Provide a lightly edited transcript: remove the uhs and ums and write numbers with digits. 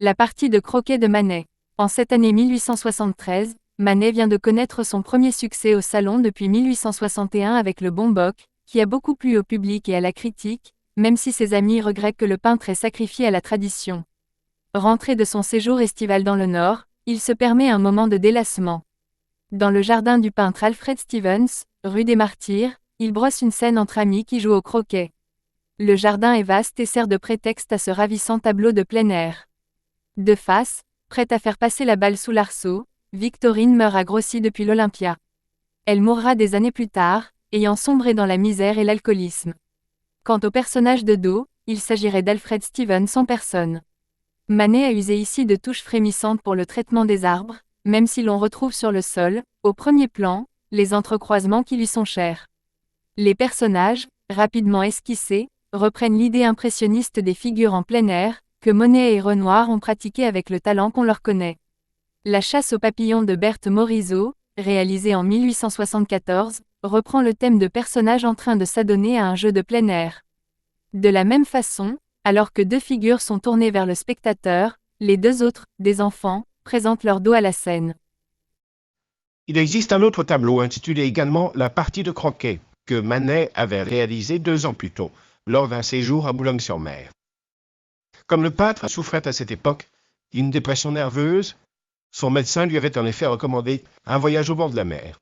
La partie de croquet de Manet. En cette année 1873, Manet vient de connaître son premier succès au salon depuis 1861 avec le Bomboc, qui a beaucoup plu au public et à la critique, même si ses amis regrettent que le peintre ait sacrifié à la tradition. Rentré de son séjour estival dans le Nord, il se permet un moment de délassement. Dans le jardin du peintre Alfred Stevens, rue des Martyrs, il brosse une scène entre amis qui jouent au croquet. Le jardin est vaste et sert de prétexte à ce ravissant tableau de plein air. De face, prête à faire passer la balle sous l'arceau, Victorine meurt à Grossi depuis l'Olympia. Elle mourra des années plus tard, ayant sombré dans la misère et l'alcoolisme. Quant au personnage de dos, il s'agirait d'Alfred Stevens en personne. Manet a usé ici de touches frémissantes pour le traitement des arbres, même si l'on retrouve sur le sol, au premier plan, les entrecroisements qui lui sont chers. Les personnages, rapidement esquissés, reprennent l'idée impressionniste des figures en plein air, que Monet et Renoir ont pratiqué avec le talent qu'on leur connaît. La chasse aux papillons de Berthe Morisot, réalisée en 1874, reprend le thème de personnages en train de s'adonner à un jeu de plein air. De la même façon, alors que deux figures sont tournées vers le spectateur, les deux autres, des enfants, présentent leur dos à la scène. Il existe un autre tableau intitulé également La partie de croquet, que Manet avait réalisé 2 ans plus tôt, lors d'un séjour à Boulogne-sur-Mer. Comme le peintre souffrait à cette époque d'une dépression nerveuse, son médecin lui avait en effet recommandé un voyage au bord de la mer.